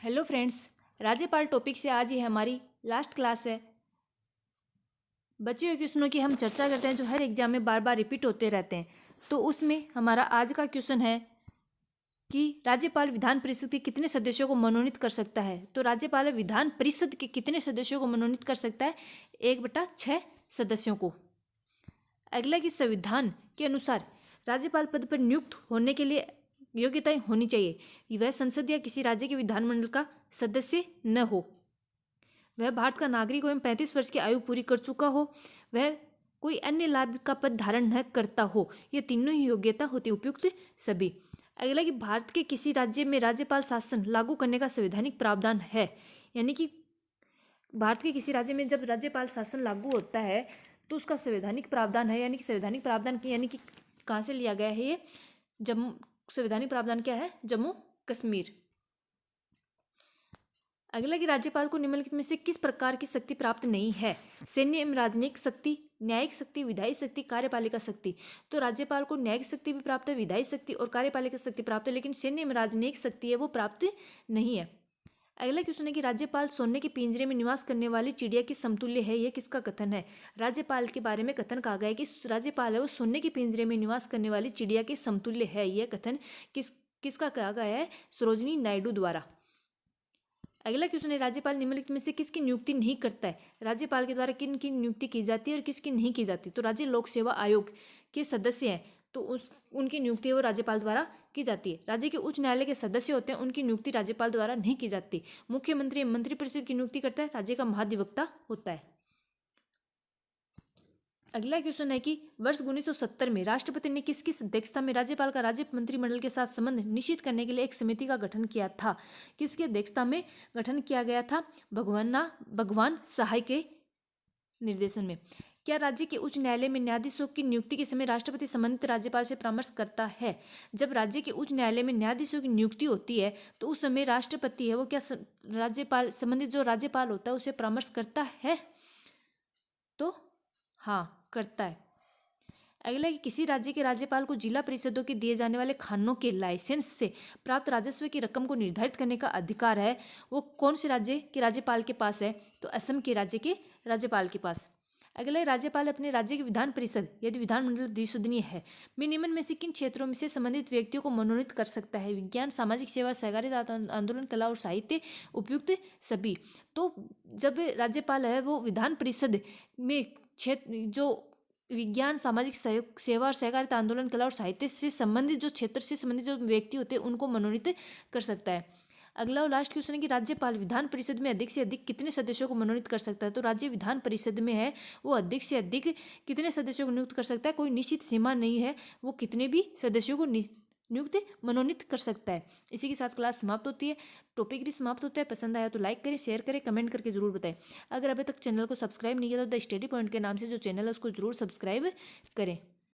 Hello friends, राज्यपाल topic से आज ये हमारी लास्ट क्लास है। बचे हुए क्वेश्चनों की हम चर्चा करते हैं जो हर एग्जाम में बार बार रिपीट होते रहते हैं। तो उसमें हमारा आज का क्वेश्चन है कि राज्यपाल विधान परिषद के कितने सदस्यों को मनोनीत कर सकता है। तो राज्यपाल विधान परिषद के कितने सदस्यों को मनोनीत कर सकता है? 1/6 सदस्यों को। अगला कि संविधान के अनुसार राज्यपाल पद पर नियुक्त होने के लिए योग्यताएं होनी चाहिए। वह संसद या किसी राज्य के विधानमंडल का सदस्य न हो, वह भारत का नागरिक हो एवं 35 वर्ष की आयु पूरी कर चुका हो, वह कोई अन्य लाभ का पद धारण न करता हो। ये तीनों ही योग्यता होती उपयुक्त सभी। अगला कि भारत के किसी राज्य में राज्यपाल शासन लागू करने का संवैधानिक प्रावधान है। यानी कि भारत के किसी राज्य में जब राज्यपाल शासन लागू होता है तो उसका संवैधानिक प्रावधान है। यानी कि संवैधानिक प्रावधान यानी कि कहाँ से लिया गया है ये? जम्मू। संवैधानिक प्रावधान क्या है? जम्मू कश्मीर। अगला कि राज्यपाल को निम्नलिखित में से किस प्रकार की शक्ति प्राप्त नहीं है? सैन्य एवं राजनयिक शक्ति, न्यायिक शक्ति, विधायी शक्ति, कार्यपालिका शक्ति। तो राज्यपाल को न्यायिक शक्ति भी प्राप्त है, विधायी शक्ति और कार्यपालिका शक्ति प्राप्त है, लेकिन सैन्य एवं राजनयिक शक्ति है वो प्राप्त नहीं है। अगला क्वेश्चन है कि राज्यपाल सोने के पिंजरे में निवास करने वाली चिड़िया के समतुल्य है। यह किसका कथन है? राज्यपाल के बारे में कथन कहा गया है कि राज्यपाल है वो सोने के पिंजरे में निवास करने वाली चिड़िया के समतुल्य है। यह कथन किसका कहा गया है? सरोजिनी नायडू द्वारा। अगला क्वेश्चन है राज्यपाल निम्नलिखित में से किसकी नियुक्ति नहीं करता है? राज्यपाल के द्वारा किन की नियुक्ति की जाती है और किसकी नहीं की जाती? तो राज्य लोक सेवा आयोग के सदस्य हैं तो उनकी नियुक्ति वो राज्यपाल द्वारा की जाती है। राज्य के उच्च न्यायालय के सदस्य होते हैं, उनकी नियुक्ति राज्यपाल द्वारा नहीं की जाती। मुख्यमंत्री मंत्रिपरिषद की नियुक्ति करता है, राज्य का महाधिवक्ता होता है। अगला क्वेश्चन है कि वर्ष 1970 में राष्ट्रपति ने किसकी अध्यक्षता में राज्यपाल का राज्य मंत्रिमंडल के साथ संबंध निश्चित करने के लिए एक समिति का गठन किया था? किसकी अध्यक्षता में गठन किया गया था? भगवान सहाय के निर्देशन में। क्या राज्य के उच्च न्यायालय में न्यायाधीशों की नियुक्ति के समय राष्ट्रपति संबंधित राज्यपाल से परामर्श करता है? जब राज्य के उच्च न्यायालय में न्यायाधीशों की नियुक्ति होती है तो उस समय राष्ट्रपति है वो क्या राज्यपाल संबंधित जो राज्यपाल होता है उसे परामर्श करता है? तो हाँ, करता है। अगला कि किसी राज्य के राज्यपाल को जिला परिषदों के दिए जाने वाले खानों के लाइसेंस से प्राप्त राजस्व की रकम को निर्धारित करने का अधिकार है वो कौन से राज्य के राज्यपाल के पास है? तो असम के राज्य के राज्यपाल के पास। अगला राज्यपाल अपने राज्य के विधान परिषद यदि विधानमंडल द्विसदनीय है में निम्न में से किन क्षेत्रों में से संबंधित व्यक्तियों को मनोनीत कर सकता है? विज्ञान, सामाजिक सेवा, सहकारिता आंदोलन, कला और साहित्य, उपयुक्त सभी। तो जब राज्यपाल है वो विधान परिषद में क्षेत्र जो विज्ञान, सामाजिक सेवा और सहकारिता आंदोलन, कला और साहित्य से संबंधित जो क्षेत्र से संबंधित जो व्यक्ति होते हैं उनको मनोनीत कर सकता है। अगला और लास्ट क्वेश्चन है कि राज्यपाल विधान परिषद में अधिक से अधिक कितने सदस्यों को मनोनीत कर सकता है? तो राज्य विधान परिषद में है वो अधिक से अधिक कितने सदस्यों को नियुक्त कर सकता है? कोई निश्चित सीमा नहीं है, वो कितने भी सदस्यों को नियुक्त मनोनीत कर सकता है। इसी के साथ क्लास समाप्त होती है, टॉपिक भी समाप्त होता है। पसंद आया तो लाइक करें, शेयर करें, कमेंट करके जरूर बताएं। अगर अभी तक चैनल को सब्सक्राइब नहीं किया तो द स्टडी पॉइंट के नाम से जो चैनल है उसको जरूर सब्सक्राइब करें।